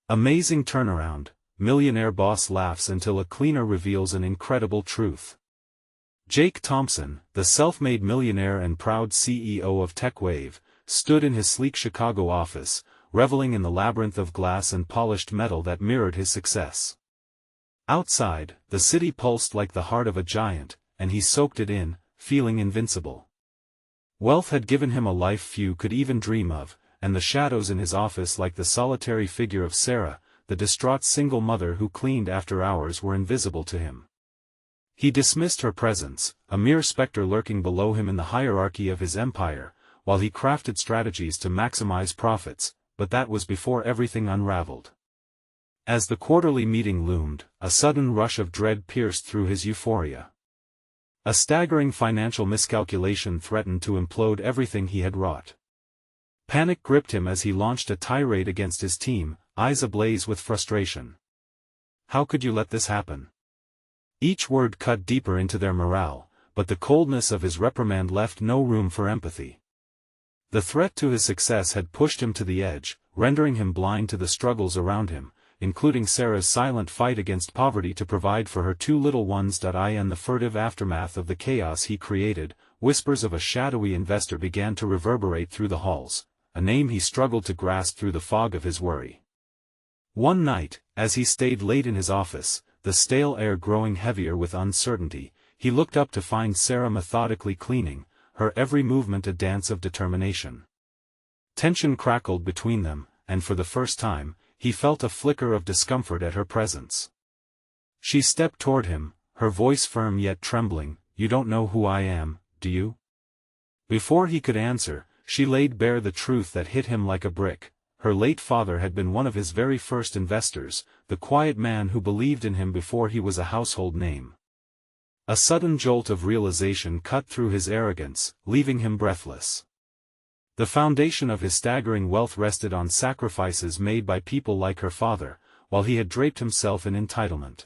Amazing turnaround, millionaire boss laughs until a cleaner reveals an incredible truth. Jake Thompson, the self-made millionaire and proud CEO of TechWave, stood in his sleek Chicago office, reveling in the labyrinth of glass and polished metal that mirrored his success. Outside, the city pulsed like the heart of a giant, and he soaked it in, feeling invincible. Wealth had given him a life few could even dream of, and the shadows in his office, like the solitary figure of Sarah, the distraught single mother who cleaned after hours, were invisible to him. He dismissed her presence, a mere specter lurking below him in the hierarchy of his empire, while he crafted strategies to maximize profits, but that was before everything unraveled. As the quarterly meeting loomed, a sudden rush of dread pierced through his euphoria. A staggering financial miscalculation threatened to implode everything he had wrought. Panic gripped him as he launched a tirade against his team, eyes ablaze with frustration. How could you let this happen? Each word cut deeper into their morale, but the coldness of his reprimand left no room for empathy. The threat to his success had pushed him to the edge, rendering him blind to the struggles around him, including Sarah's silent fight against poverty to provide for her two little ones. In the furtive aftermath of the chaos he created, whispers of a shadowy investor began to reverberate through the halls, a name he struggled to grasp through the fog of his worry. One night, as he stayed late in his office, the stale air growing heavier with uncertainty, he looked up to find Sarah methodically cleaning, her every movement a dance of determination. Tension crackled between them, and for the first time, he felt a flicker of discomfort at her presence. She stepped toward him, her voice firm yet trembling. "You don't know who I am, do you?" Before he could answer, she laid bare the truth that hit him like a brick. Her late father had been one of his very first investors, the quiet man who believed in him before he was a household name. A sudden jolt of realization cut through his arrogance, leaving him breathless. The foundation of his staggering wealth rested on sacrifices made by people like her father, while he had draped himself in entitlement.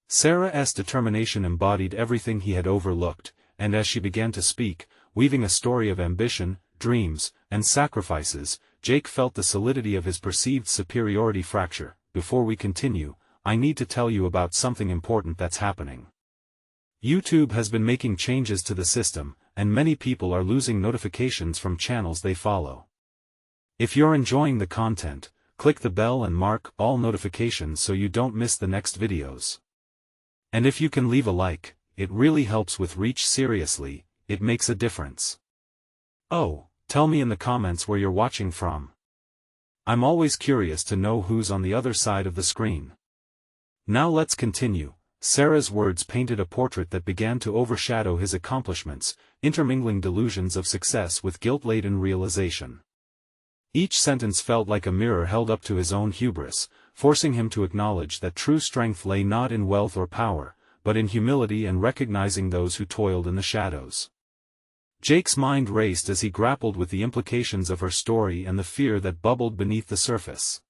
Sarah's determination embodied everything he had overlooked, and as she began to speak, weaving a story of ambition, dreams, and sacrifices, Jake felt the solidity of his perceived superiority fracture. "Before we continue, I need to tell you about something important that's happening. YouTube has been making changes to the system, and many people are losing notifications from channels they follow. If you're enjoying the content, click the bell and mark all notifications so you don't miss the next videos. And if you can leave a like, it really helps with reach. Seriously, it makes a difference. Oh, tell me in the comments where you're watching from. I'm always curious to know who's on the other side of the screen. Now let's continue." Sarah's words painted a portrait that began to overshadow his accomplishments, intermingling delusions of success with guilt-laden realization. Each sentence felt like a mirror held up to his own hubris, forcing him to acknowledge that true strength lay not in wealth or power, but in humility and recognizing those who toiled in the shadows. Jake's mind raced as he grappled with the implications of her story and the fear that bubbled beneath the surface.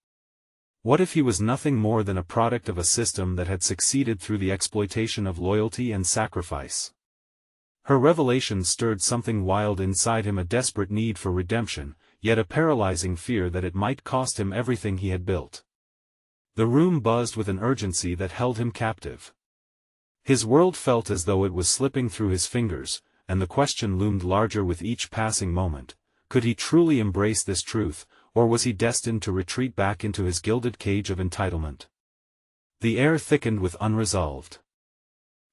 What if he was nothing more than a product of a system that had succeeded through the exploitation of loyalty and sacrifice? Her revelation stirred something wild inside him, a desperate need for redemption, yet a paralyzing fear that it might cost him everything he had built. The room buzzed with an urgency that held him captive. His world felt as though it was slipping through his fingers, and the question loomed larger with each passing moment: could he truly embrace this truth, or was he destined to retreat back into his gilded cage of entitlement? The air thickened with unresolved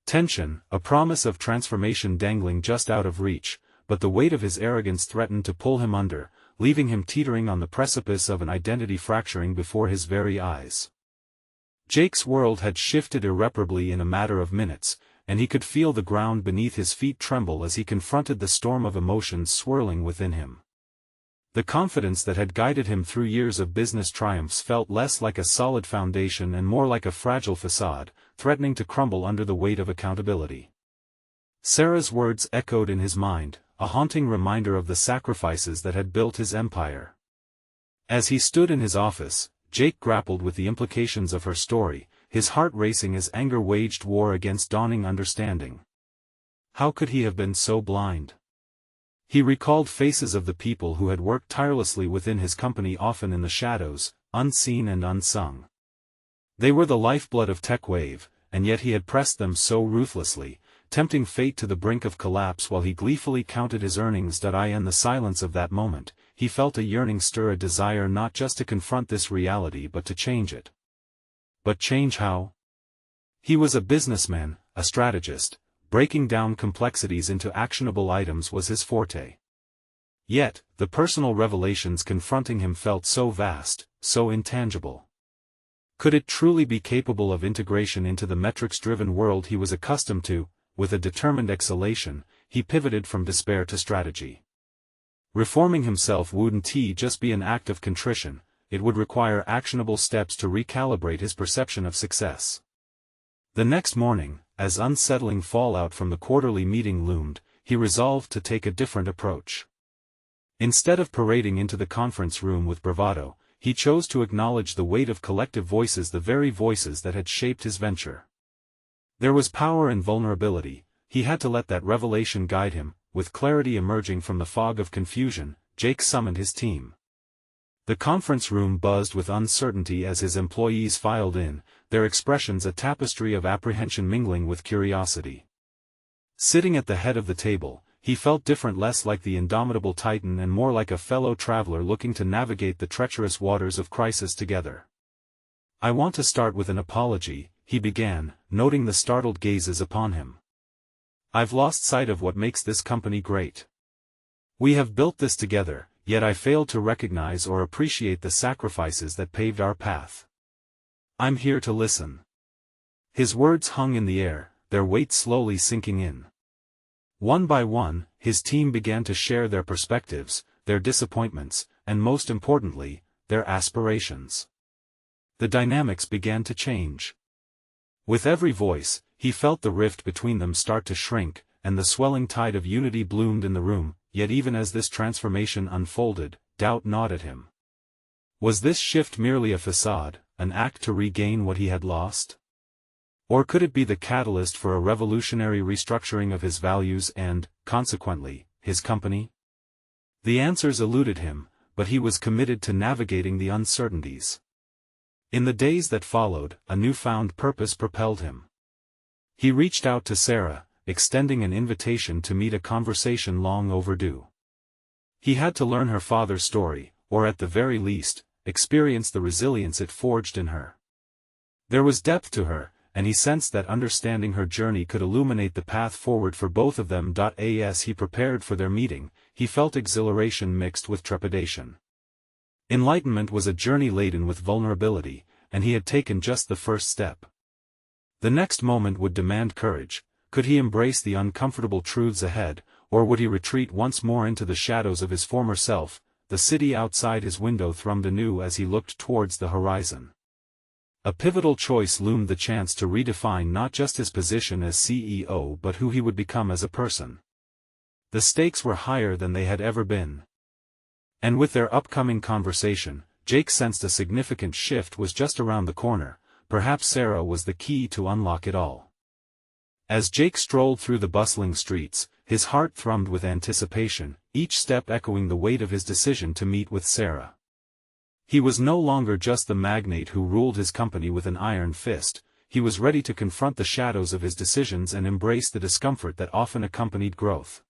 tension, a promise of transformation dangling just out of reach, but the weight of his arrogance threatened to pull him under, leaving him teetering on the precipice of an identity fracturing before his very eyes. Jake's world had shifted irreparably in a matter of minutes, and he could feel the ground beneath his feet tremble as he confronted the storm of emotions swirling within him. The confidence that had guided him through years of business triumphs felt less like a solid foundation and more like a fragile facade, threatening to crumble under the weight of accountability. Sarah's words echoed in his mind, a haunting reminder of the sacrifices that had built his empire. As he stood in his office, Jake grappled with the implications of her story, his heart racing as anger waged war against dawning understanding. How could he have been so blind? He recalled faces of the people who had worked tirelessly within his company, often in the shadows, unseen and unsung. They were the lifeblood of TechWave, and yet he had pressed them so ruthlessly, tempting fate to the brink of collapse while he gleefully counted his earnings. In the silence of that moment, he felt a yearning stir, a desire not just to confront this reality but to change it. But change how? He was a businessman, a strategist. Breaking down complexities into actionable items was his forte. Yet, the personal revelations confronting him felt so vast, so intangible. Could it truly be capable of integration into the metrics-driven world he was accustomed to? With a determined exhalation, he pivoted from despair to strategy. Reforming himself wouldn't just be an act of contrition, it would require actionable steps to recalibrate his perception of success. The next morning, as unsettling fallout from the quarterly meeting loomed, he resolved to take a different approach. Instead of parading into the conference room with bravado, he chose to acknowledge the weight of collective voices, the very voices that had shaped his venture. There was power in vulnerability. He had to let that revelation guide him. With clarity emerging from the fog of confusion, Jake summoned his team. The conference room buzzed with uncertainty as his employees filed in, their expressions a tapestry of apprehension mingling with curiosity. Sitting at the head of the table, he felt different, less like the indomitable titan and more like a fellow traveler looking to navigate the treacherous waters of crisis together. "I want to start with an apology," he began, noting the startled gazes upon him. "I've lost sight of what makes this company great. We have built this together, yet I failed to recognize or appreciate the sacrifices that paved our path. I'm here to listen." His words hung in the air, their weight slowly sinking in. One by one, his team began to share their perspectives, their disappointments, and most importantly, their aspirations. The dynamics began to change. With every voice, he felt the rift between them start to shrink, and the swelling tide of unity bloomed in the room. Yet even as this transformation unfolded, doubt gnawed at him. Was this shift merely a facade, an act to regain what he had lost? Or could it be the catalyst for a revolutionary restructuring of his values and, consequently, his company? The answers eluded him, but he was committed to navigating the uncertainties. In the days that followed, a newfound purpose propelled him. He reached out to Sarah, extending an invitation to meet, a conversation long overdue. He had to learn her father's story, or at the very least, experience the resilience it forged in her. There was depth to her, and he sensed that understanding her journey could illuminate the path forward for both of them. As he prepared for their meeting, he felt exhilaration mixed with trepidation. Enlightenment was a journey laden with vulnerability, and he had taken just the first step. The next moment would demand courage. Could he embrace the uncomfortable truths ahead, or would he retreat once more into the shadows of his former self? The city outside his window thrummed anew as he looked towards the horizon. A pivotal choice loomed, the chance to redefine not just his position as CEO but who he would become as a person. The stakes were higher than they had ever been. And with their upcoming conversation, Jake sensed a significant shift was just around the corner. Perhaps Sarah was the key to unlock it all. As Jake strolled through the bustling streets, his heart thrummed with anticipation, each step echoing the weight of his decision to meet with Sarah. He was no longer just the magnate who ruled his company with an iron fist. He was ready to confront the shadows of his decisions and embrace the discomfort that often accompanied growth.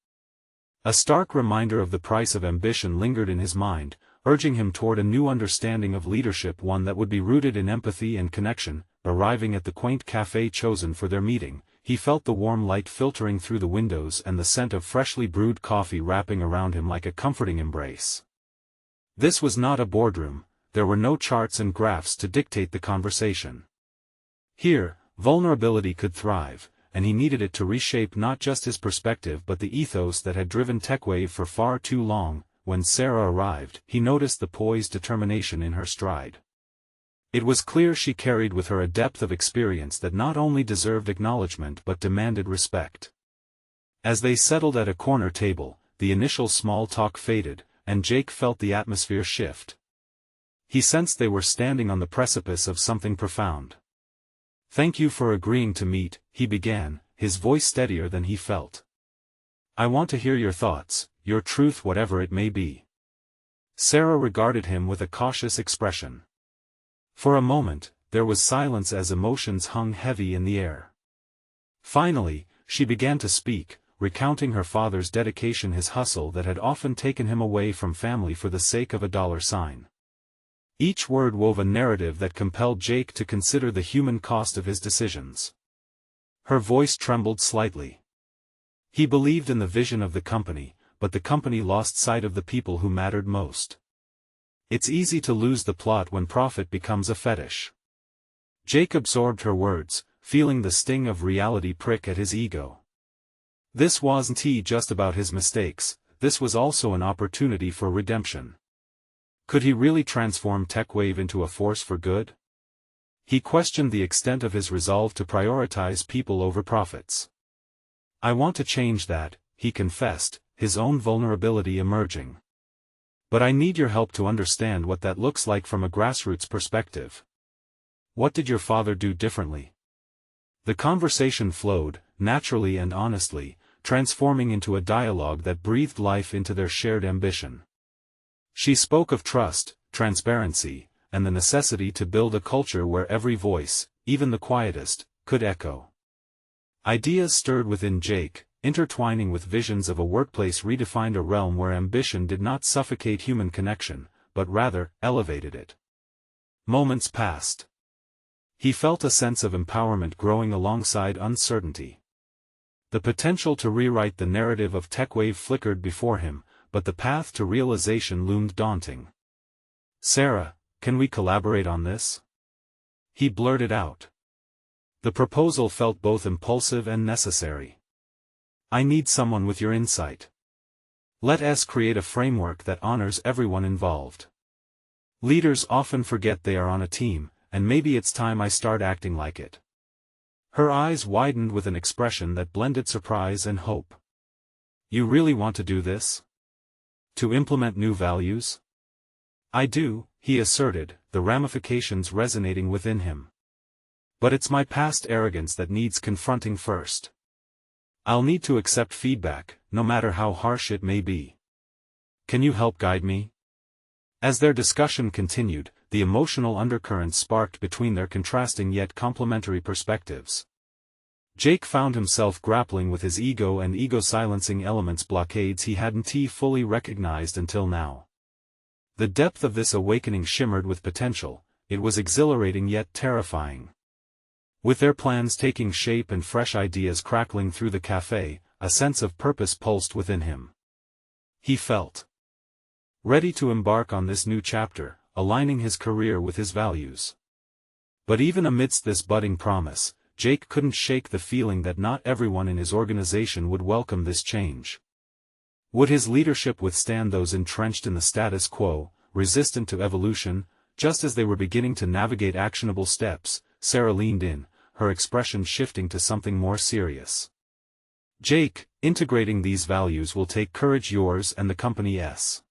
A stark reminder of the price of ambition lingered in his mind, urging him toward a new understanding of leadership, one that would be rooted in empathy and connection. Arriving at the quaint cafe chosen for their meeting, he felt the warm light filtering through the windows and the scent of freshly brewed coffee wrapping around him like a comforting embrace. This was not a boardroom. There were no charts and graphs to dictate the conversation. Here, vulnerability could thrive, and he needed it to reshape not just his perspective but the ethos that had driven TechWave for far too long. When Sarah arrived, he noticed the poised determination in her stride. It was clear she carried with her a depth of experience that not only deserved acknowledgement but demanded respect. As they settled at a corner table, the initial small talk faded, and Jake felt the atmosphere shift. He sensed they were standing on the precipice of something profound. "Thank you for agreeing to meet," he began, his voice steadier than he felt. "I want to hear your thoughts, your truth, whatever it may be." Sarah regarded him with a cautious expression. For a moment, there was silence as emotions hung heavy in the air. Finally, she began to speak, recounting her father's dedication, his hustle that had often taken him away from family for the sake of a dollar sign. Each word wove a narrative that compelled Jake to consider the human cost of his decisions. Her voice trembled slightly. He believed in the vision of the company, but the company lost sight of the people who mattered most. It's easy to lose the plot when profit becomes a fetish. Jake absorbed her words, feeling the sting of reality prick at his ego. This wasn't just about his mistakes, this was also an opportunity for redemption. Could he really transform TechWave into a force for good? He questioned the extent of his resolve to prioritize people over profits. I want to change that, he confessed, his own vulnerability emerging. But I need your help to understand what that looks like from a grassroots perspective. What did your father do differently? The conversation flowed, naturally and honestly, transforming into a dialogue that breathed life into their shared ambition. She spoke of trust, transparency, and the necessity to build a culture where every voice, even the quietest, could echo. Ideas stirred within Jake, intertwining with visions of a workplace redefined, a realm where ambition did not suffocate human connection, but rather, elevated it. Moments passed. He felt a sense of empowerment growing alongside uncertainty. The potential to rewrite the narrative of TechWave flickered before him, but the path to realization loomed daunting. Sarah, can we collaborate on this? He blurted out. The proposal felt both impulsive and necessary. I need someone with your insight. Let us create a framework that honors everyone involved. Leaders often forget they are on a team, and maybe it's time I start acting like it. Her eyes widened with an expression that blended surprise and hope. You really want to do this? To implement new values? I do, he asserted, the ramifications resonating within him. But it's my past arrogance that needs confronting first. I'll need to accept feedback, no matter how harsh it may be. Can you help guide me? As their discussion continued, the emotional undercurrents sparked between their contrasting yet complementary perspectives. Jake found himself grappling with his ego and ego-silencing elements, blockades he hadn't fully recognized until now. The depth of this awakening shimmered with potential, it was exhilarating yet terrifying. With their plans taking shape and fresh ideas crackling through the cafe, a sense of purpose pulsed within him. He felt ready to embark on this new chapter, aligning his career with his values. But even amidst this budding promise, Jake couldn't shake the feeling that not everyone in his organization would welcome this change. Would his leadership withstand those entrenched in the status quo, resistant to evolution? Just as they were beginning to navigate actionable steps, Sarah leaned in, her expression shifting to something more serious. Jake, integrating these values will take courage, yours and the company's.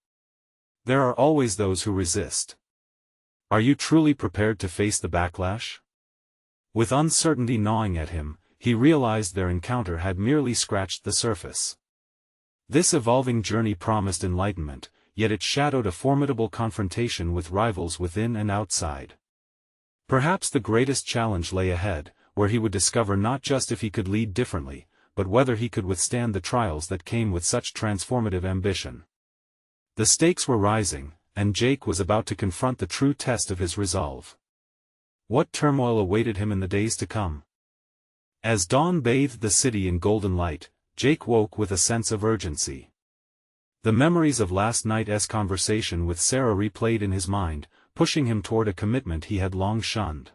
There are always those who resist. Are you truly prepared to face the backlash? With uncertainty gnawing at him, he realized their encounter had merely scratched the surface. This evolving journey promised enlightenment, yet it shadowed a formidable confrontation with rivals within and outside. Perhaps the greatest challenge lay ahead, where he would discover not just if he could lead differently, but whether he could withstand the trials that came with such transformative ambition. The stakes were rising, and Jake was about to confront the true test of his resolve. What turmoil awaited him in the days to come? As dawn bathed the city in golden light, Jake woke with a sense of urgency. The memories of last night's conversation with Sarah replayed in his mind, pushing him toward a commitment he had long shunned.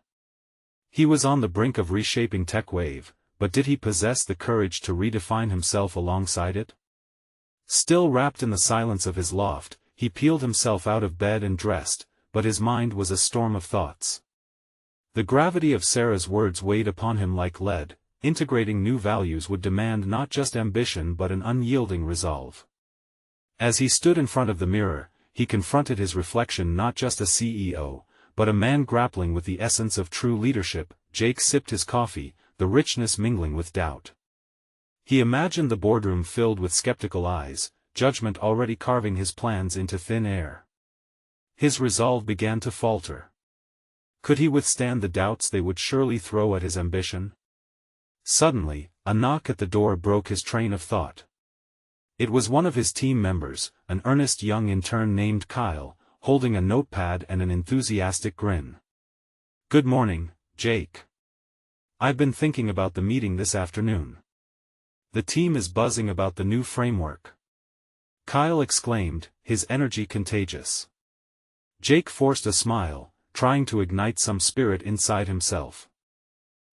He was on the brink of reshaping TechWave, but did he possess the courage to redefine himself alongside it? Still wrapped in the silence of his loft, he peeled himself out of bed and dressed, but his mind was a storm of thoughts. The gravity of Sarah's words weighed upon him like lead. Integrating new values would demand not just ambition but an unyielding resolve. As he stood in front of the mirror, he confronted his reflection, not just a CEO, but a man grappling with the essence of true leadership. Jake sipped his coffee, the richness mingling with doubt. He imagined the boardroom filled with skeptical eyes, judgment already carving his plans into thin air. His resolve began to falter. Could he withstand the doubts they would surely throw at his ambition? Suddenly, a knock at the door broke his train of thought. It was one of his team members, an earnest young intern named Kyle, holding a notepad and an enthusiastic grin. "Good morning, Jake. I've been thinking about the meeting this afternoon. The team is buzzing about the new framework." Kyle exclaimed, his energy contagious. Jake forced a smile, trying to ignite some spirit inside himself.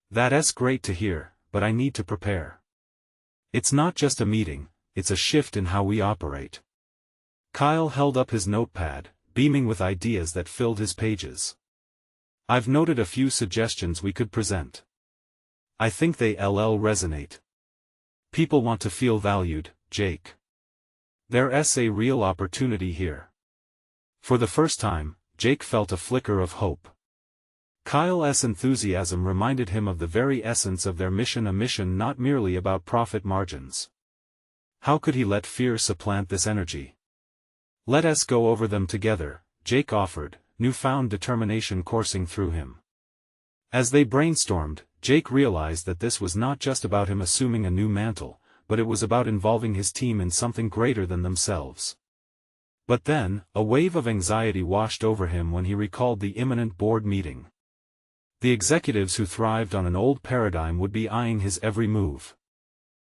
"That's great to hear, but I need to prepare. It's not just a meeting, it's a shift in how we operate." Kyle held up his notepad, beaming with ideas that filled his pages. "I've noted a few suggestions we could present. I think they'll resonate. People want to feel valued, Jake. There's a real opportunity here." For the first time, Jake felt a flicker of hope. Kyle's enthusiasm reminded him of the very essence of their mission, a mission not merely about profit margins. How could he let fear supplant this energy? "Let us go over them together," Jake offered, newfound determination coursing through him. As they brainstormed, Jake realized that this was not just about him assuming a new mantle, but it was about involving his team in something greater than themselves. But then, a wave of anxiety washed over him when he recalled the imminent board meeting. The executives who thrived on an old paradigm would be eyeing his every move.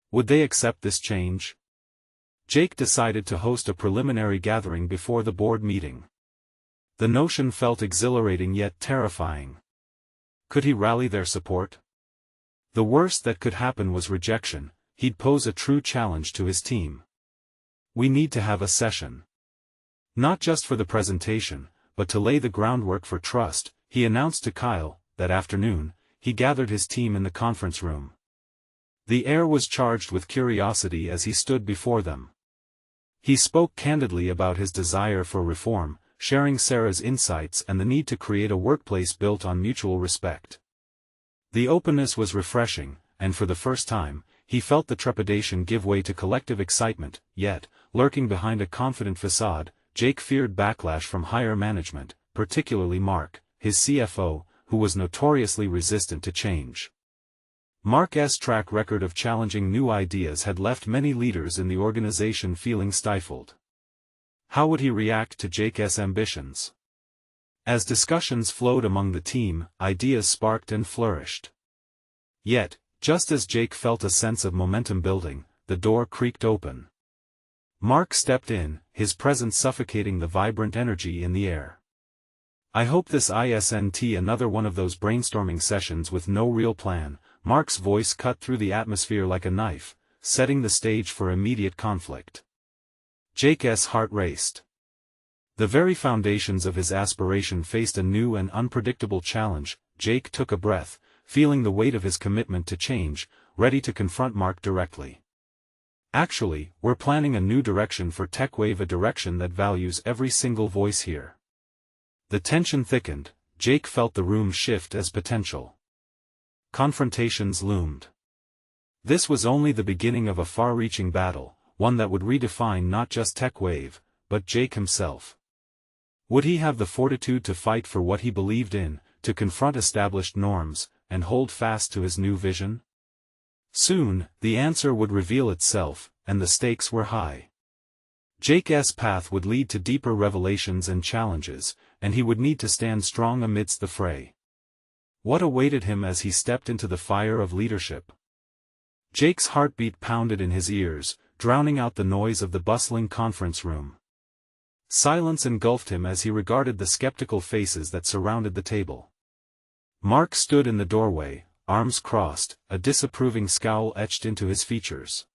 Would they accept this change? Jake decided to host a preliminary gathering before the board meeting. The notion felt exhilarating yet terrifying. Could he rally their support? The worst that could happen was rejection. He'd pose a true challenge to his team. "We need to have a session. Not just for the presentation, but to lay the groundwork for trust," he announced to Kyle. That afternoon, he gathered his team in the conference room. The air was charged with curiosity as he stood before them. He spoke candidly about his desire for reform, sharing Sarah's insights and the need to create a workplace built on mutual respect. The openness was refreshing, and for the first time, he felt the trepidation give way to collective excitement, yet, lurking behind a confident facade, Jake feared backlash from higher management, particularly Mark, his CFO, who was notoriously resistant to change. Mark's track record of challenging new ideas had left many leaders in the organization feeling stifled. How would he react to Jake's ambitions? As discussions flowed among the team, ideas sparked and flourished. Yet, just as Jake felt a sense of momentum building, the door creaked open. Mark stepped in, his presence suffocating the vibrant energy in the air. "I hope this isn't another one of those brainstorming sessions with no real plan." Mark's voice cut through the atmosphere like a knife, setting the stage for immediate conflict. Jake's heart raced. The very foundations of his aspiration faced a new and unpredictable challenge. Jake took a breath, feeling the weight of his commitment to change, ready to confront Mark directly. "Actually, we're planning a new direction for TechWave, a direction that values every single voice here." The tension thickened. Jake felt the room shift as potential confrontations loomed. This was only the beginning of a far-reaching battle, one that would redefine not just TechWave, but Jake himself. Would he have the fortitude to fight for what he believed in, to confront established norms, and hold fast to his new vision? Soon, the answer would reveal itself, and the stakes were high. Jake's path would lead to deeper revelations and challenges, and he would need to stand strong amidst the fray. What awaited him as he stepped into the fire of leadership? Jake's heartbeat pounded in his ears, drowning out the noise of the bustling conference room. Silence engulfed him as he regarded the skeptical faces that surrounded the table. Mark stood in the doorway, arms crossed, a disapproving scowl etched into his features.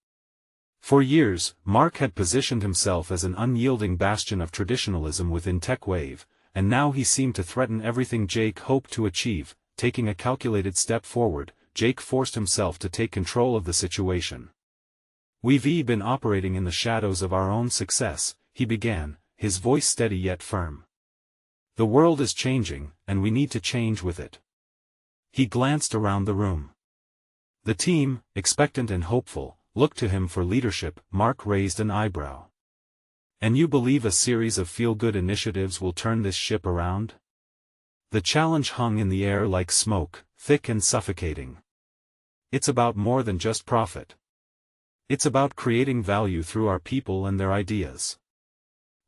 For years, Mark had positioned himself as an unyielding bastion of traditionalism within TechWave, and now he seemed to threaten everything Jake hoped to achieve. Taking a calculated step forward, Jake forced himself to take control of the situation. "We've been operating in the shadows of our own success," he began, his voice steady yet firm. "The world is changing, and we need to change with it." He glanced around the room. The team, expectant and hopeful, looked to him for leadership. Mark raised an eyebrow. "And you believe a series of feel-good initiatives will turn this ship around?" The challenge hung in the air like smoke, thick and suffocating. It's about more than just profit. It's about creating value through our people and their ideas.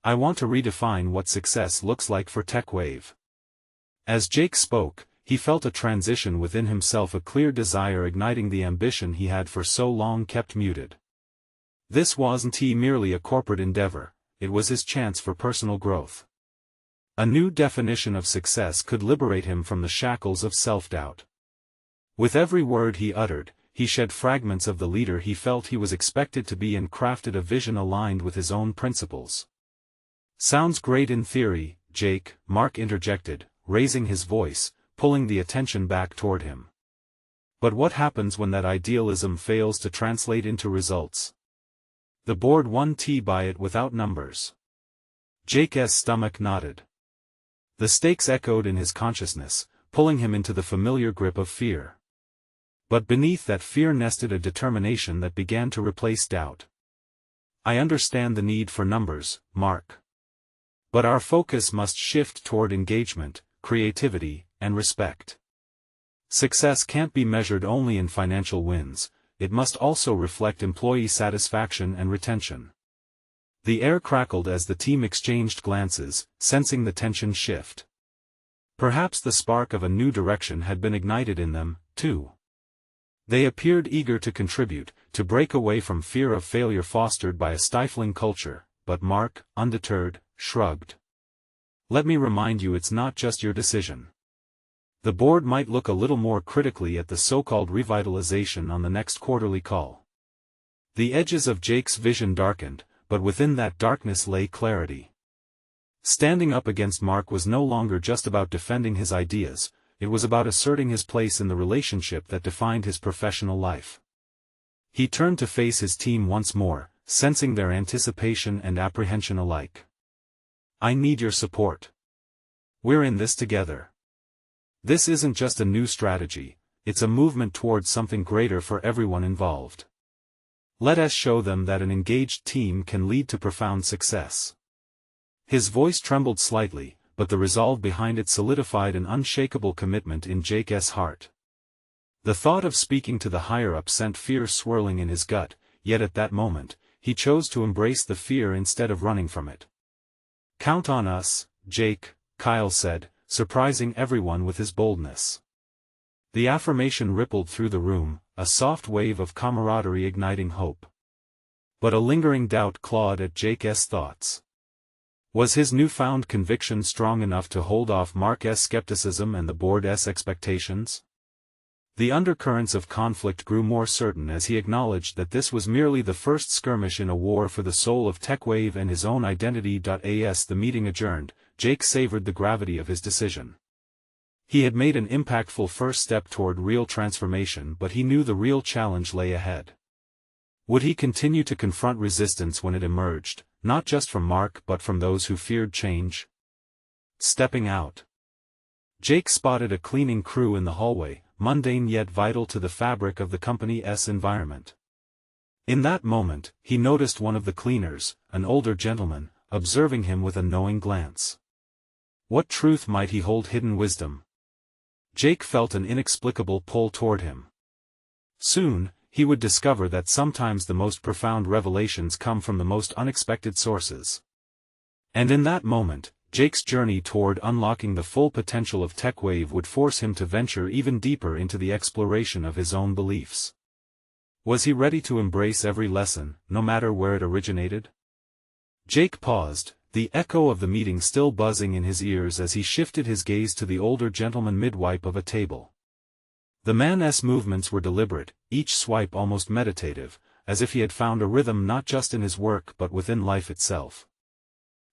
I want to redefine what success looks like for TechWave. As Jake spoke, he felt a transition within himself, a clear desire igniting the ambition he had for so long kept muted. This wasn't merely a corporate endeavor, it was his chance for personal growth. A new definition of success could liberate him from the shackles of self-doubt. With every word he uttered, he shed fragments of the leader he felt he was expected to be and crafted a vision aligned with his own principles. "Sounds great in theory, Jake," Mark interjected, raising his voice, pulling the attention back toward him. "But what happens when that idealism fails to translate into results?" The board won by it without numbers. Jake's stomach knotted. The stakes echoed in his consciousness, pulling him into the familiar grip of fear. But beneath that fear nested a determination that began to replace doubt. "I understand the need for numbers, Mark. But our focus must shift toward engagement, creativity, and respect. Success can't be measured only in financial wins, it must also reflect employee satisfaction and retention." The air crackled as the team exchanged glances, sensing the tension shift. Perhaps the spark of a new direction had been ignited in them, too. They appeared eager to contribute, to break away from fear of failure fostered by a stifling culture, but Mark, undeterred, shrugged. "Let me remind you, it's not just your decision. The board might look a little more critically at the so-called revitalization on the next quarterly call." The edges of Jake's vision darkened, but within that darkness lay clarity. Standing up against Mark was no longer just about defending his ideas, it was about asserting his place in the relationship that defined his professional life. He turned to face his team once more, sensing their anticipation and apprehension alike. "I need your support. We're in this together. This isn't just a new strategy, it's a movement towards something greater for everyone involved. Let us show them that an engaged team can lead to profound success." His voice trembled slightly, but the resolve behind it solidified an unshakable commitment in Jake's heart. The thought of speaking to the higher-ups sent fear swirling in his gut, yet at that moment, he chose to embrace the fear instead of running from it. "Count on us, Jake," Kyle said, surprising everyone with his boldness. The affirmation rippled through the room, a soft wave of camaraderie igniting hope. But a lingering doubt clawed at Jake's thoughts. Was his newfound conviction strong enough to hold off Mark's skepticism and the board's expectations? The undercurrents of conflict grew more certain as he acknowledged that this was merely the first skirmish in a war for the soul of TechWave and his own identity. As the meeting adjourned, Jake savored the gravity of his decision. He had made an impactful first step toward real transformation, but he knew the real challenge lay ahead. Would he continue to confront resistance when it emerged, not just from Mark but from those who feared change? Stepping out. Jake spotted a cleaning crew in the hallway, mundane yet vital to the fabric of the company's environment. In that moment, he noticed one of the cleaners, an older gentleman, observing him with a knowing glance. What truth might he hold hidden? Wisdom? Jake felt an inexplicable pull toward him. Soon, he would discover that sometimes the most profound revelations come from the most unexpected sources. And in that moment, Jake's journey toward unlocking the full potential of TechWave would force him to venture even deeper into the exploration of his own beliefs. Was he ready to embrace every lesson, no matter where it originated? Jake paused, the echo of the meeting still buzzing in his ears as he shifted his gaze to the older gentleman midwipe of a table. The man's movements were deliberate, each swipe almost meditative, as if he had found a rhythm not just in his work but within life itself.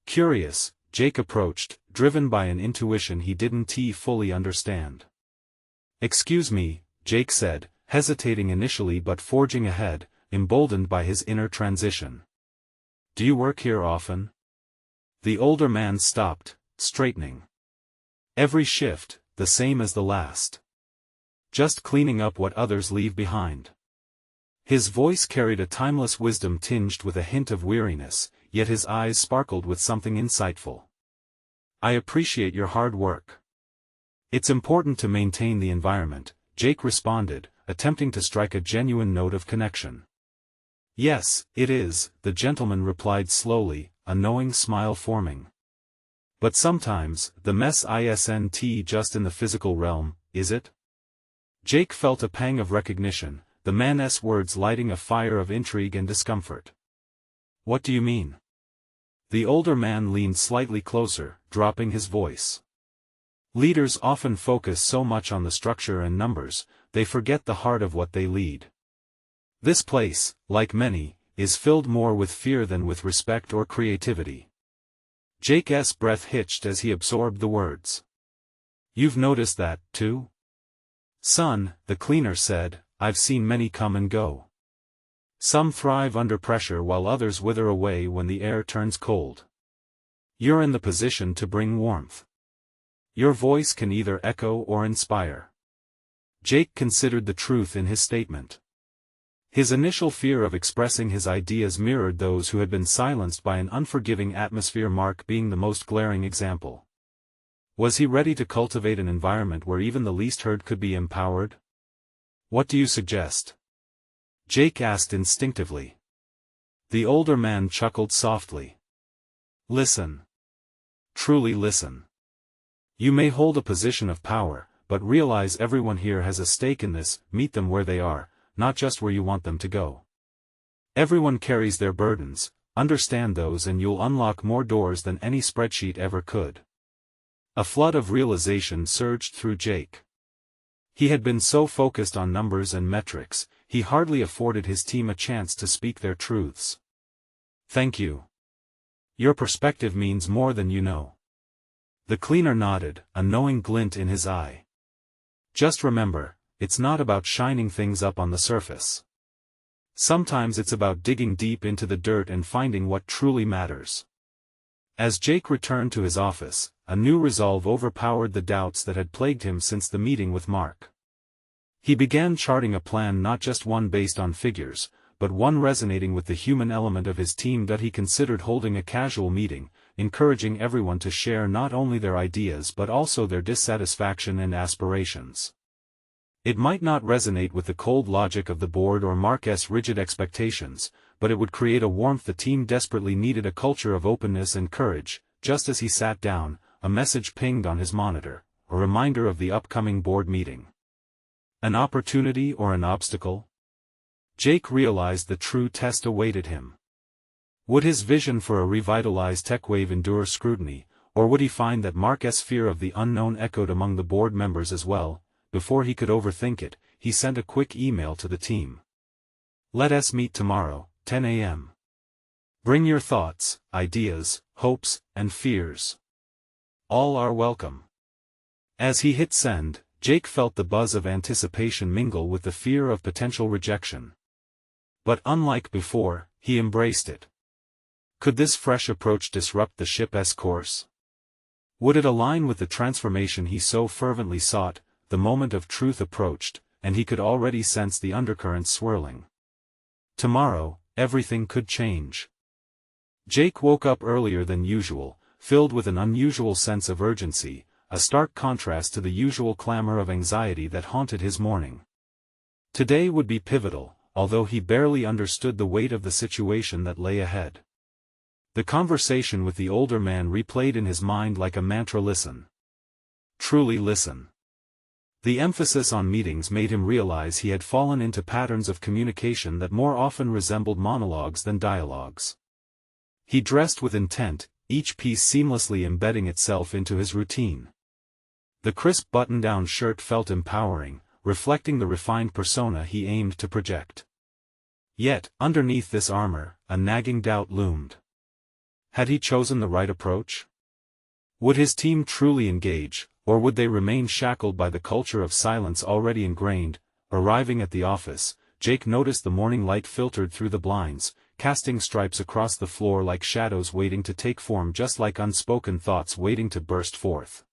Curious, Jake approached, driven by an intuition he didn't fully understand. "Excuse me," Jake said, hesitating initially but forging ahead, emboldened by his inner transition. "Do you work here often?" The older man stopped, straightening. "Every shift, the same as the last. Just cleaning up what others leave behind." His voice carried a timeless wisdom tinged with a hint of weariness, yet his eyes sparkled with something insightful. "I appreciate your hard work. It's important to maintain the environment, Jake responded, attempting to strike a genuine note of connection. Yes, it is, the gentleman replied slowly, a knowing smile forming. But sometimes, the mess isn't just in the physical realm, is it? Jake felt a pang of recognition, the man's words lighting a fire of intrigue and discomfort. What do you mean? The older man leaned slightly closer, dropping his voice. Leaders often focus so much on the structure and numbers, they forget the heart of what they lead. This place, like many, is filled more with fear than with respect or creativity. Jake's breath hitched as he absorbed the words. You've noticed that, too? Son, the cleaner said, I've seen many come and go. Some thrive under pressure while others wither away when the air turns cold. You're in the position to bring warmth. Your voice can either echo or inspire. Jake considered the truth in his statement. His initial fear of expressing his ideas mirrored those who had been silenced by an unforgiving atmosphere, Mark being the most glaring example. Was he ready to cultivate an environment where even the least heard could be empowered? What do you suggest? Jake asked instinctively. The older man chuckled softly. Listen. Truly listen. You may hold a position of power, but realize everyone here has a stake in this. Meet them where they are, not just where you want them to go. Everyone carries their burdens, understand those and you'll unlock more doors than any spreadsheet ever could. A flood of realization surged through Jake. He had been so focused on numbers and metrics, he hardly afforded his team a chance to speak their truths. Thank you. Your perspective means more than you know. The cleaner nodded, a knowing glint in his eye. Just remember, it's not about shining things up on the surface. Sometimes it's about digging deep into the dirt and finding what truly matters. As Jake returned to his office, a new resolve overpowered the doubts that had plagued him since the meeting with Mark. He began charting a plan, not just one based on figures, but one resonating with the human element of his team. That he considered holding a casual meeting, encouraging everyone to share not only their ideas but also their dissatisfaction and aspirations. It might not resonate with the cold logic of the board or Mark's rigid expectations, but it would create a warmth the team desperately needed, a culture of openness and courage. Just as he sat down, a message pinged on his monitor, a reminder of the upcoming board meeting. An opportunity or an obstacle? Jake realized the true test awaited him. Would his vision for a revitalized TechWave endure scrutiny, or would he find that Mark's fear of the unknown echoed among the board members as well? Before he could overthink it, he sent a quick email to the team. Let us meet tomorrow, 10 a.m. Bring your thoughts, ideas, hopes, and fears. All are welcome. As he hit send, Jake felt the buzz of anticipation mingle with the fear of potential rejection. But unlike before, he embraced it. Could this fresh approach disrupt the ship's course? Would it align with the transformation he so fervently sought? The moment of truth approached, and he could already sense the undercurrents swirling. Tomorrow, everything could change. Jake woke up earlier than usual, filled with an unusual sense of urgency, a stark contrast to the usual clamor of anxiety that haunted his morning. Today would be pivotal, although he barely understood the weight of the situation that lay ahead. The conversation with the older man replayed in his mind like a mantra. Listen. Truly listen. The emphasis on meetings made him realize he had fallen into patterns of communication that more often resembled monologues than dialogues. He dressed with intent, each piece seamlessly embedding itself into his routine. The crisp button-down shirt felt empowering, reflecting the refined persona he aimed to project. Yet, underneath this armor, a nagging doubt loomed. Had he chosen the right approach? Would his team truly engage, or would they remain shackled by the culture of silence already ingrained? Arriving at the office, Jake noticed the morning light filtered through the blinds, casting stripes across the floor like shadows waiting to take form, just like unspoken thoughts waiting to burst forth.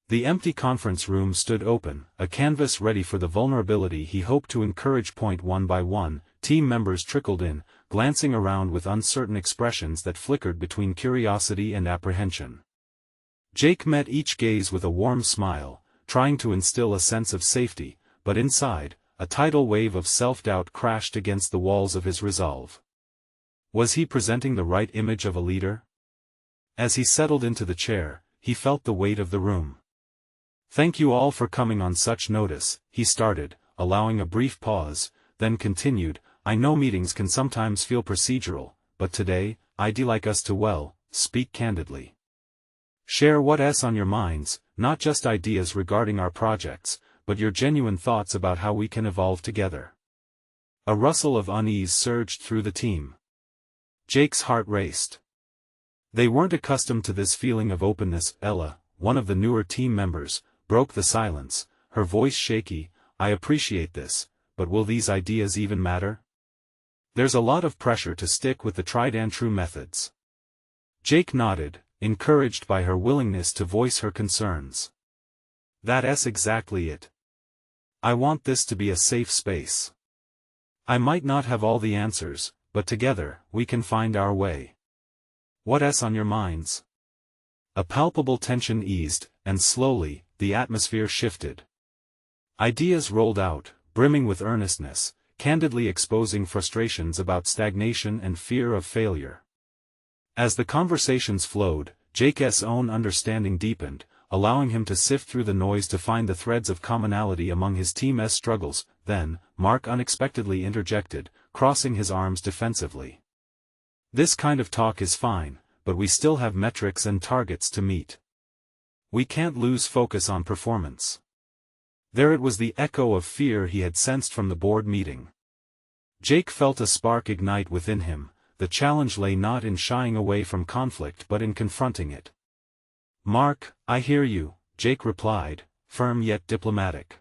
The empty conference room stood open, a canvas ready for the vulnerability he hoped to encourage. One by one, team members trickled in, glancing around with uncertain expressions that flickered between curiosity and apprehension. Jake met each gaze with a warm smile, trying to instill a sense of safety, but inside, a tidal wave of self-doubt crashed against the walls of his resolve. Was he presenting the right image of a leader? As he settled into the chair, he felt the weight of the room. "Thank you all for coming on such notice," he started, allowing a brief pause, then continued, "I know meetings can sometimes feel procedural, but today, I'd like us to, speak candidly. Share what's on your minds, not just ideas regarding our projects, but your genuine thoughts about how we can evolve together." A rustle of unease surged through the team. Jake's heart raced. They weren't accustomed to this feeling of openness. Ella, one of the newer team members, broke the silence, her voice shaky. "I appreciate this, but will these ideas even matter? There's a lot of pressure to stick with the tried-and-true methods." Jake nodded, encouraged by her willingness to voice her concerns. "That's exactly it. I want this to be a safe space. I might not have all the answers, but together, we can find our way. What's on your minds?" A palpable tension eased, and slowly, the atmosphere shifted. Ideas rolled out, brimming with earnestness, candidly exposing frustrations about stagnation and fear of failure. As the conversations flowed, Jake's own understanding deepened, allowing him to sift through the noise to find the threads of commonality among his team's struggles. Then, Mark unexpectedly interjected, crossing his arms defensively. "This kind of talk is fine, but we still have metrics and targets to meet. We can't lose focus on performance." There it was, the echo of fear he had sensed from the board meeting. Jake felt a spark ignite within him. The challenge lay not in shying away from conflict but in confronting it. "Mark, I hear you," Jake replied, firm yet diplomatic.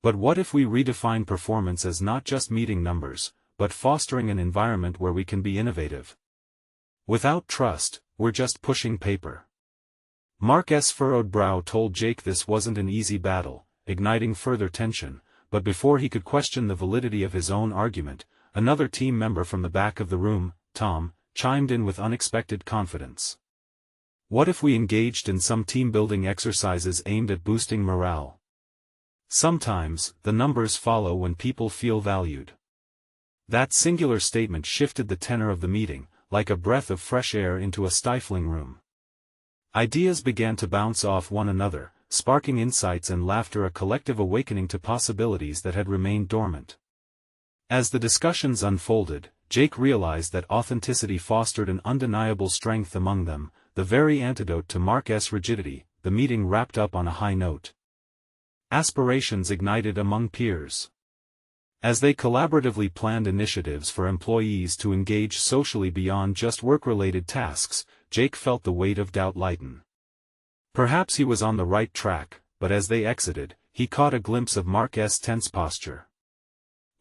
"But what if we redefine performance as not just meeting numbers, but fostering an environment where we can be innovative? Without trust, we're just pushing paper." Mark's furrowed brow told Jake this wasn't an easy battle, igniting further tension, but before he could question the validity of his own argument, another team member from the back of the room, Tom, chimed in with unexpected confidence. "What if we engaged in some team-building exercises aimed at boosting morale? Sometimes, the numbers follow when people feel valued." That singular statement shifted the tenor of the meeting, like a breath of fresh air into a stifling room. Ideas began to bounce off one another, sparking insights and laughter, a collective awakening to possibilities that had remained dormant. As the discussions unfolded, Jake realized that authenticity fostered an undeniable strength among them, the very antidote to Mark's rigidity. The meeting wrapped up on a high note. Aspirations ignited among peers. As they collaboratively planned initiatives for employees to engage socially beyond just work-related tasks, Jake felt the weight of doubt lighten. Perhaps he was on the right track, but as they exited, he caught a glimpse of Mark's tense posture.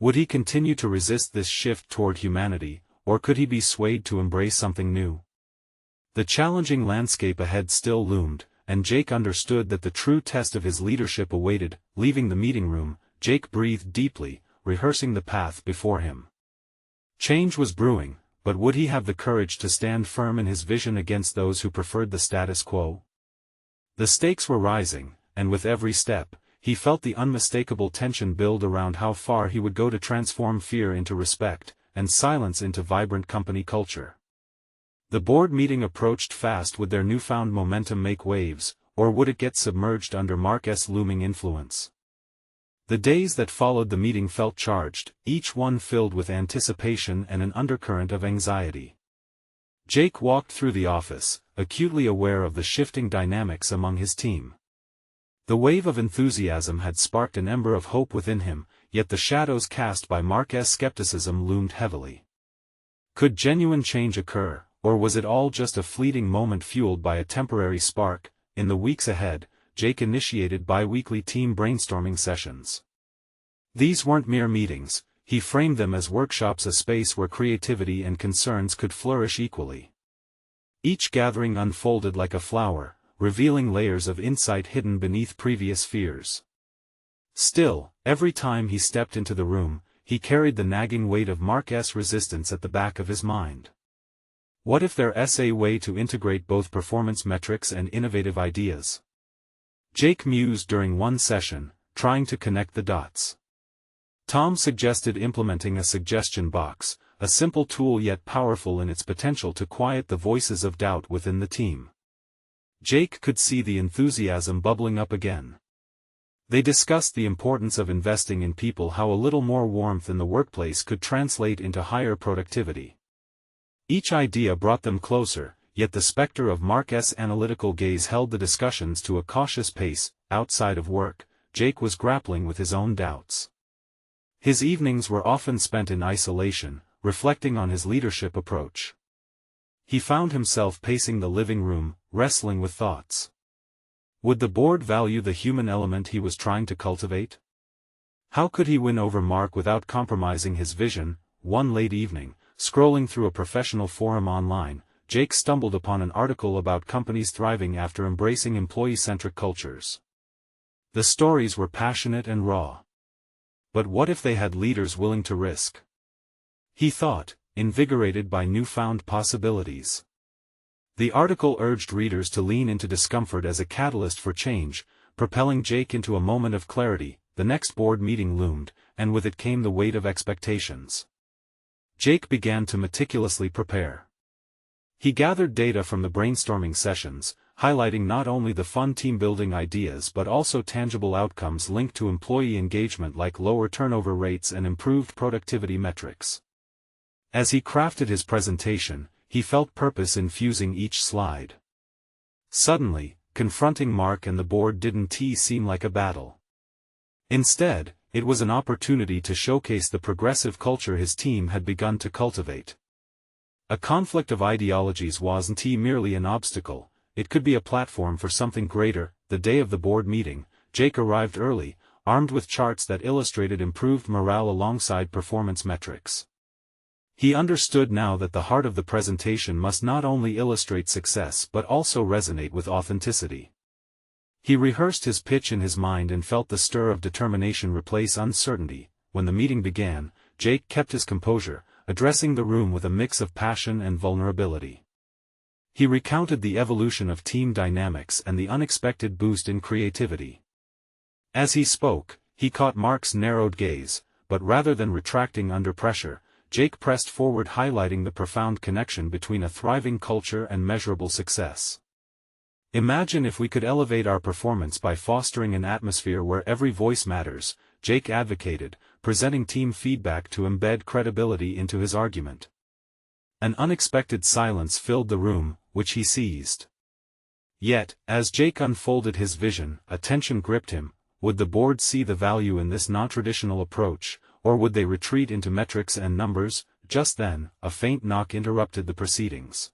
Would he continue to resist this shift toward humanity, or could he be swayed to embrace something new? The challenging landscape ahead still loomed, and Jake understood that the true test of his leadership awaited. Leaving the meeting room, Jake breathed deeply, rehearsing the path before him. Change was brewing, but would he have the courage to stand firm in his vision against those who preferred the status quo? The stakes were rising, and with every step, he felt the unmistakable tension build around how far he would go to transform fear into respect, and silence into vibrant company culture. The board meeting approached fast. Would their newfound momentum make waves, or would it get submerged under Mark's looming influence? The days that followed the meeting felt charged, each one filled with anticipation and an undercurrent of anxiety. Jake walked through the office, acutely aware of the shifting dynamics among his team. The wave of enthusiasm had sparked an ember of hope within him, yet the shadows cast by Mark's skepticism loomed heavily. Could genuine change occur, or was it all just a fleeting moment fueled by a temporary spark? In the weeks ahead, Jake initiated bi-weekly team brainstorming sessions. These weren't mere meetings, he framed them as workshops, a space where creativity and concerns could flourish equally. Each gathering unfolded like a flower, revealing layers of insight hidden beneath previous fears. Still, every time he stepped into the room, he carried the nagging weight of Mark's resistance at the back of his mind. What if there's a way to integrate both performance metrics and innovative ideas? Jake mused during one session, trying to connect the dots. Tom suggested implementing a suggestion box, a simple tool yet powerful in its potential to quiet the voices of doubt within the team. Jake could see the enthusiasm bubbling up again. They discussed the importance of investing in people, how a little more warmth in the workplace could translate into higher productivity. Each idea brought them closer, yet the specter of Mark's analytical gaze held the discussions to a cautious pace. Outside of work, Jake was grappling with his own doubts. His evenings were often spent in isolation, reflecting on his leadership approach. He found himself pacing the living room, wrestling with thoughts. Would the board value the human element he was trying to cultivate? How could he win over Mark without compromising his vision? One late evening, scrolling through a professional forum online, Jake stumbled upon an article about companies thriving after embracing employee-centric cultures. The stories were passionate and raw. But what if they had leaders willing to risk? He thought, invigorated by newfound possibilities. The article urged readers to lean into discomfort as a catalyst for change, propelling Jake into a moment of clarity. The next board meeting loomed, and with it came the weight of expectations. Jake began to meticulously prepare. He gathered data from the brainstorming sessions, highlighting not only the fun team-building ideas but also tangible outcomes linked to employee engagement like lower turnover rates and improved productivity metrics. As he crafted his presentation, he felt purpose infusing each slide. Suddenly, confronting Mark and the board didn't seem like a battle. Instead, it was an opportunity to showcase the progressive culture his team had begun to cultivate. A conflict of ideologies wasn't merely an obstacle, it could be a platform for something greater. The day of the board meeting, Jake arrived early, armed with charts that illustrated improved morale alongside performance metrics. He understood now that the heart of the presentation must not only illustrate success but also resonate with authenticity. He rehearsed his pitch in his mind and felt the stir of determination replace uncertainty. When the meeting began, Jake kept his composure, addressing the room with a mix of passion and vulnerability. He recounted the evolution of team dynamics and the unexpected boost in creativity. As he spoke, he caught Mark's narrowed gaze, but rather than retracting under pressure, Jake pressed forward, highlighting the profound connection between a thriving culture and measurable success. Imagine if we could elevate our performance by fostering an atmosphere where every voice matters, Jake advocated, presenting team feedback to embed credibility into his argument. An unexpected silence filled the room, which he seized. Yet, as Jake unfolded his vision, a tension gripped him. Would the board see the value in this non-traditional approach, or would they retreat into metrics and numbers? Just then, a faint knock interrupted the proceedings.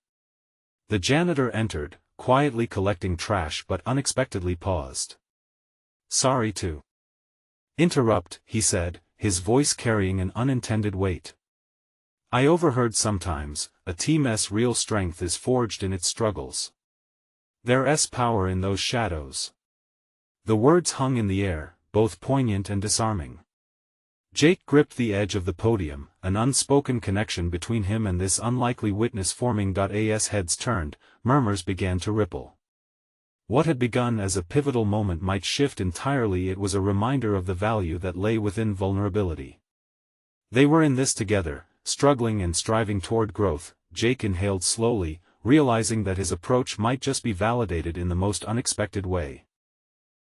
The janitor entered, quietly collecting trash but unexpectedly paused. "Sorry to interrupt," he said, his voice carrying an unintended weight. "I overheard sometimes, a team's real strength is forged in its struggles. There's power in those shadows." The words hung in the air, both poignant and disarming. Jake gripped the edge of the podium, an unspoken connection between him and this unlikely witness forming. As heads turned, murmurs began to ripple. What had begun as a pivotal moment might shift entirely. It was a reminder of the value that lay within vulnerability. They were in this together, struggling and striving toward growth. Jake inhaled slowly, realizing that his approach might just be validated in the most unexpected way.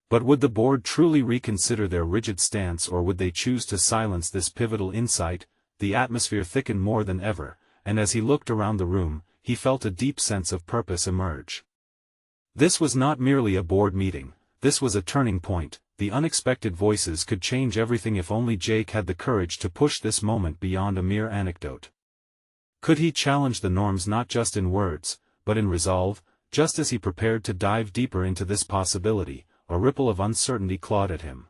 But would the board truly reconsider their rigid stance, or would they choose to silence this pivotal insight? The atmosphere thickened more than ever, and as he looked around the room, he felt a deep sense of purpose emerge. This was not merely a board meeting, this was a turning point. The unexpected voices could change everything if only Jake had the courage to push this moment beyond a mere anecdote. Could he challenge the norms not just in words, but in resolve? Just as he prepared to dive deeper into this possibility, a ripple of uncertainty clawed at him.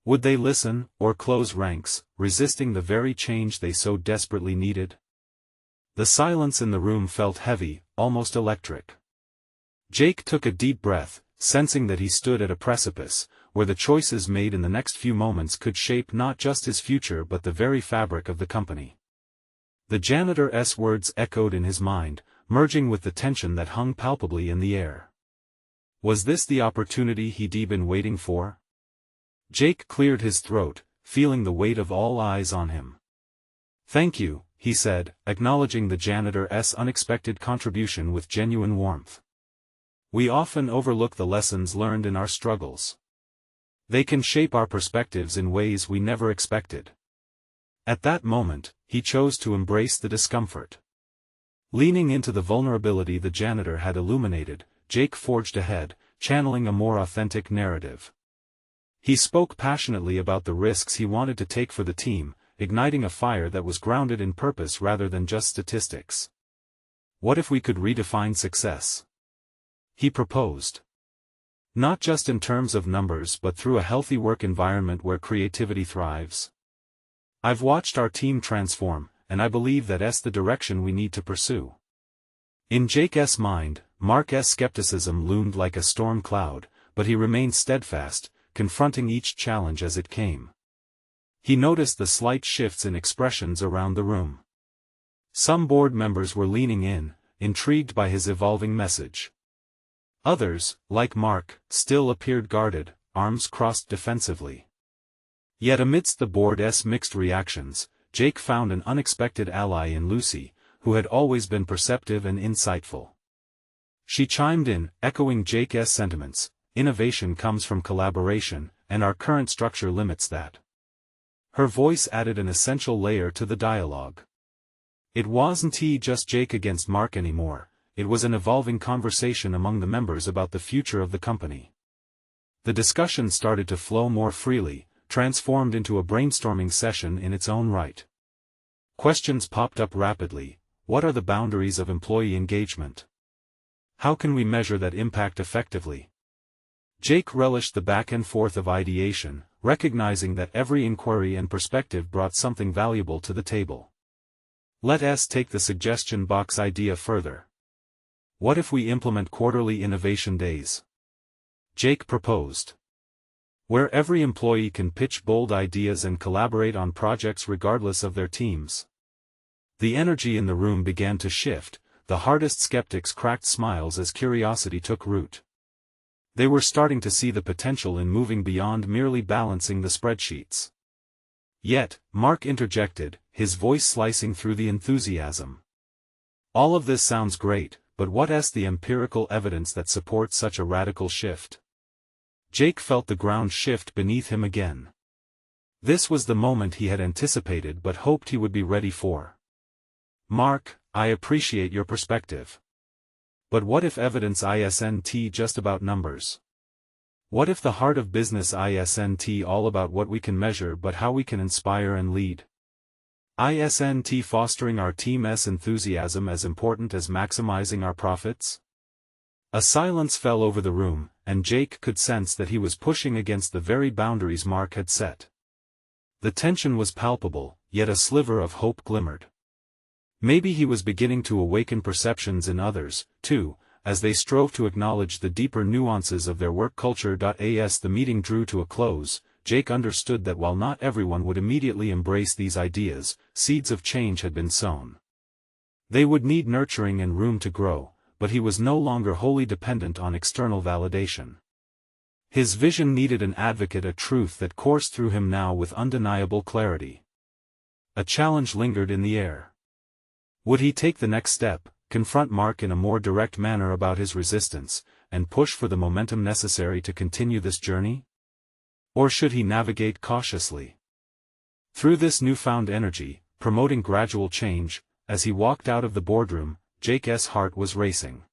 Would they listen, or close ranks, resisting the very change they so desperately needed? The silence in the room felt heavy, almost electric. Jake took a deep breath, sensing that he stood at a precipice, where the choices made in the next few moments could shape not just his future but the very fabric of the company. The janitor's words echoed in his mind, merging with the tension that hung palpably in the air. Was this the opportunity he'd been waiting for? Jake cleared his throat, feeling the weight of all eyes on him. "Thank you," he said, acknowledging the janitor's unexpected contribution with genuine warmth. "We often overlook the lessons learned in our struggles. They can shape our perspectives in ways we never expected." At that moment, he chose to embrace the discomfort. Leaning into the vulnerability the janitor had illuminated, Jake forged ahead, channeling a more authentic narrative. He spoke passionately about the risks he wanted to take for the team, igniting a fire that was grounded in purpose rather than just statistics. "What if we could redefine success?" he proposed. "Not just in terms of numbers but through a healthy work environment where creativity thrives. I've watched our team transform, and I believe that's the direction we need to pursue." In Jake's mind, Mark's skepticism loomed like a storm cloud, but he remained steadfast, confronting each challenge as it came. He noticed the slight shifts in expressions around the room. Some board members were leaning in, intrigued by his evolving message. Others, like Mark, still appeared guarded, arms crossed defensively. Yet amidst the board's mixed reactions, Jake found an unexpected ally in Lucy, who had always been perceptive and insightful. She chimed in, echoing Jake's sentiments: "Innovation comes from collaboration, and our current structure limits that." Her voice added an essential layer to the dialogue. It wasn't just Jake against Mark anymore, it was an evolving conversation among the members about the future of the company. The discussion started to flow more freely, transformed into a brainstorming session in its own right. Questions popped up rapidly. What are the boundaries of employee engagement? How can we measure that impact effectively? Jake relished the back and forth of ideation, recognizing that every inquiry and perspective brought something valuable to the table. Let's take the suggestion box idea further. What if we implement quarterly innovation days? Jake proposed. Where every employee can pitch bold ideas and collaborate on projects regardless of their teams. The energy in the room began to shift, the hardest skeptics cracked smiles as curiosity took root. They were starting to see the potential in moving beyond merely balancing the spreadsheets. Yet, Mark interjected, his voice slicing through the enthusiasm. "All of this sounds great, but what's the empirical evidence that supports such a radical shift?" Jake felt the ground shift beneath him again. This was the moment he had anticipated but hoped he would be ready for. "Mark, I appreciate your perspective. But what if evidence isn't just about numbers? What if the heart of business isn't all about what we can measure but how we can inspire and lead? Isn't fostering our team's enthusiasm as important as maximizing our profits?" A silence fell over the room, and Jake could sense that he was pushing against the very boundaries Mark had set. The tension was palpable, yet a sliver of hope glimmered. Maybe he was beginning to awaken perceptions in others, too, as they strove to acknowledge the deeper nuances of their work culture. As the meeting drew to a close, Jake understood that while not everyone would immediately embrace these ideas, seeds of change had been sown. They would need nurturing and room to grow, but he was no longer wholly dependent on external validation. His vision needed an advocate, a truth that coursed through him now with undeniable clarity. A challenge lingered in the air. Would he take the next step, confront Mark in a more direct manner about his resistance, and push for the momentum necessary to continue this journey? Or should he navigate cautiously? Through this newfound energy, promoting gradual change, as he walked out of the boardroom, Jake's heart was racing.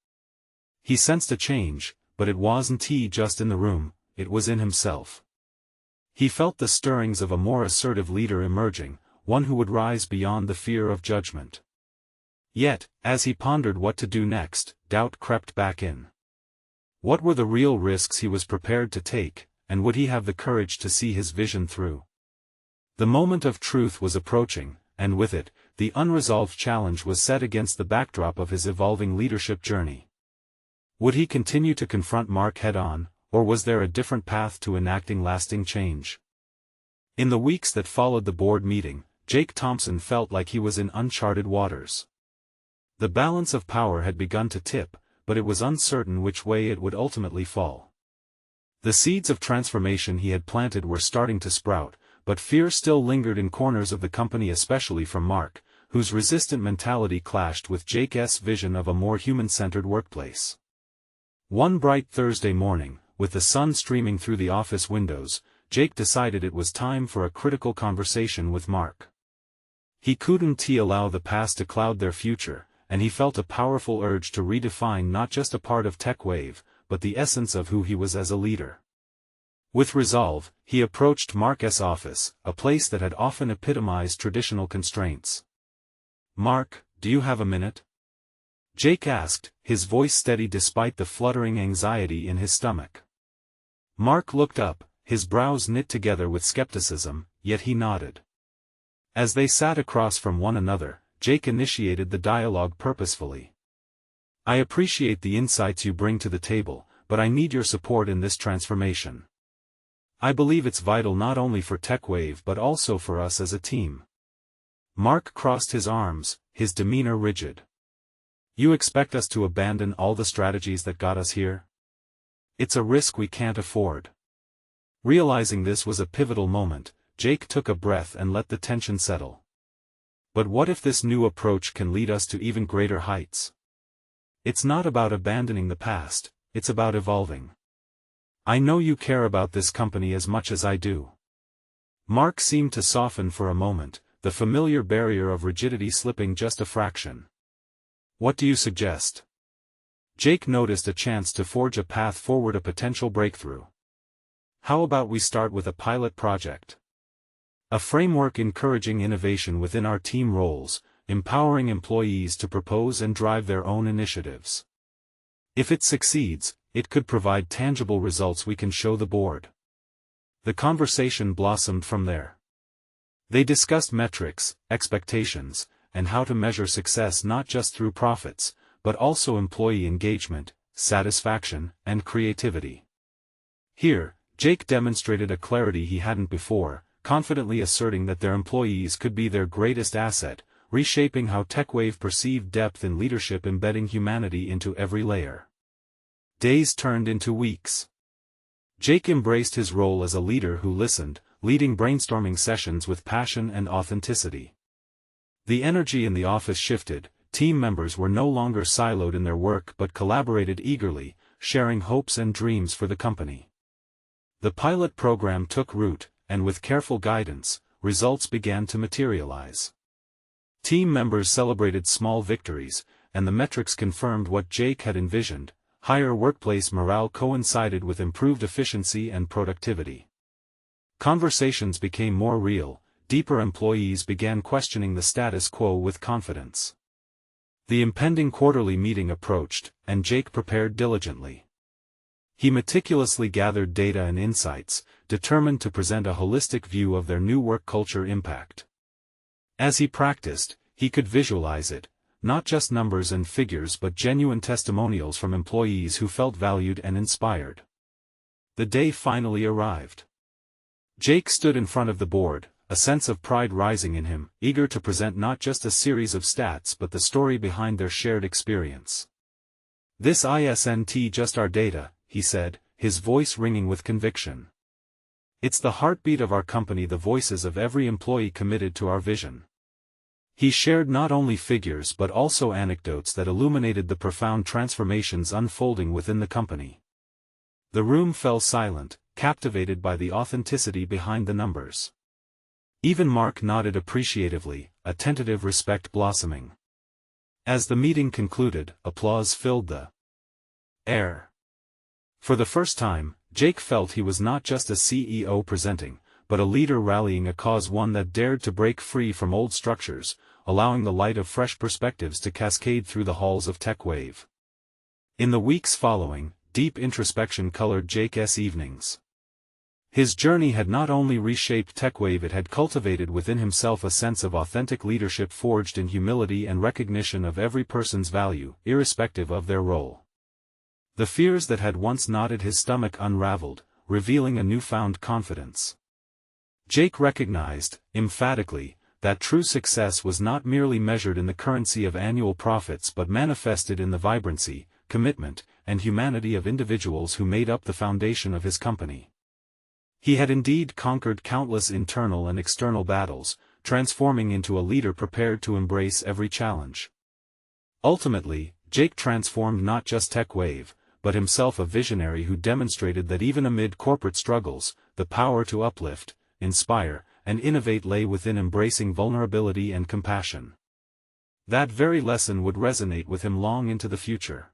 He sensed a change, but it wasn't just in the room, it was in himself. He felt the stirrings of a more assertive leader emerging, one who would rise beyond the fear of judgment. Yet, as he pondered what to do next, doubt crept back in. What were the real risks he was prepared to take, and would he have the courage to see his vision through? The moment of truth was approaching, and with it, the unresolved challenge was set against the backdrop of his evolving leadership journey. Would he continue to confront Mark head-on, or was there a different path to enacting lasting change? In the weeks that followed the board meeting, Jake Thompson felt like he was in uncharted waters. The balance of power had begun to tip, but it was uncertain which way it would ultimately fall. The seeds of transformation he had planted were starting to sprout, but fear still lingered in corners of the company, especially from Mark, whose resistant mentality clashed with Jake's vision of a more human-centered workplace. One bright Thursday morning, with the sun streaming through the office windows, Jake decided it was time for a critical conversation with Mark. He couldn't allow the past to cloud their future, and he felt a powerful urge to redefine not just a part of TechWave, but the essence of who he was as a leader. With resolve, he approached Mark's office, a place that had often epitomized traditional constraints. "Mark, do you have a minute?" Jake asked, his voice steady despite the fluttering anxiety in his stomach. Mark looked up, his brows knit together with skepticism, yet he nodded. As they sat across from one another, Jake initiated the dialogue purposefully. "I appreciate the insights you bring to the table, but I need your support in this transformation. I believe it's vital not only for TechWave but also for us as a team." Mark crossed his arms, his demeanor rigid. "You expect us to abandon all the strategies that got us here? It's a risk we can't afford." Realizing this was a pivotal moment, Jake took a breath and let the tension settle. "But what if this new approach can lead us to even greater heights? It's not about abandoning the past, it's about evolving. I know you care about this company as much as I do." Mark seemed to soften for a moment, the familiar barrier of rigidity slipping just a fraction. "What do you suggest?" Jake noticed a chance to forge a path forward, a potential breakthrough. "How about we start with a pilot project? A framework encouraging innovation within our team roles, empowering employees to propose and drive their own initiatives. If it succeeds, it could provide tangible results we can show the board." The conversation blossomed from there. They discussed metrics, expectations, and how to measure success not just through profits, but also employee engagement, satisfaction, and creativity. Here, Jake demonstrated a clarity he hadn't before, confidently asserting that their employees could be their greatest asset, reshaping how TechWave perceived depth in leadership, embedding humanity into every layer. Days turned into weeks. Jake embraced his role as a leader who listened, leading brainstorming sessions with passion and authenticity. The energy in the office shifted, team members were no longer siloed in their work but collaborated eagerly, sharing hopes and dreams for the company. The pilot program took root, and with careful guidance, results began to materialize. Team members celebrated small victories, and the metrics confirmed what Jake had envisioned. Higher workplace morale coincided with improved efficiency and productivity. Conversations became more real, deeper. Employees began questioning the status quo with confidence. The impending quarterly meeting approached, and Jake prepared diligently. He meticulously gathered data and insights, determined to present a holistic view of their new work culture impact. As he practiced, he could visualize it, not just numbers and figures but genuine testimonials from employees who felt valued and inspired. The day finally arrived. Jake stood in front of the board, a sense of pride rising in him, eager to present not just a series of stats but the story behind their shared experience. "This isn't just our data," he said, his voice ringing with conviction. "It's the heartbeat of our company, the voices of every employee committed to our vision." He shared not only figures but also anecdotes that illuminated the profound transformations unfolding within the company. The room fell silent, captivated by the authenticity behind the numbers. Even Mark nodded appreciatively, a tentative respect blossoming. As the meeting concluded, applause filled the air. For the first time, Jake felt he was not just a CEO presenting, but a leader rallying a cause, one that dared to break free from old structures, allowing the light of fresh perspectives to cascade through the halls of TechWave. In the weeks following, deep introspection colored Jake's evenings. His journey had not only reshaped TechWave, it had cultivated within himself a sense of authentic leadership forged in humility and recognition of every person's value, irrespective of their role. The fears that had once knotted his stomach unraveled, revealing a newfound confidence. Jake recognized, emphatically, that true success was not merely measured in the currency of annual profits but manifested in the vibrancy, commitment, and humanity of individuals who made up the foundation of his company. He had indeed conquered countless internal and external battles, transforming into a leader prepared to embrace every challenge. Ultimately, Jake transformed not just TechWave, but himself, a visionary who demonstrated that even amid corporate struggles, the power to uplift, inspire, and innovate lay within embracing vulnerability and compassion. That very lesson would resonate with him long into the future.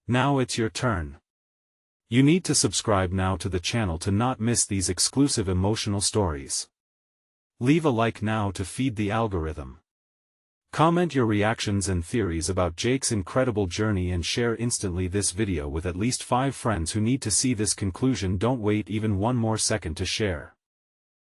Now it's your turn. You need to subscribe now to the channel to not miss these exclusive emotional stories. Leave a like now to feed the algorithm. Comment your reactions and theories about Jake's incredible journey and share instantly this video with at least 5 friends who need to see this conclusion. Don't wait even one more second to share.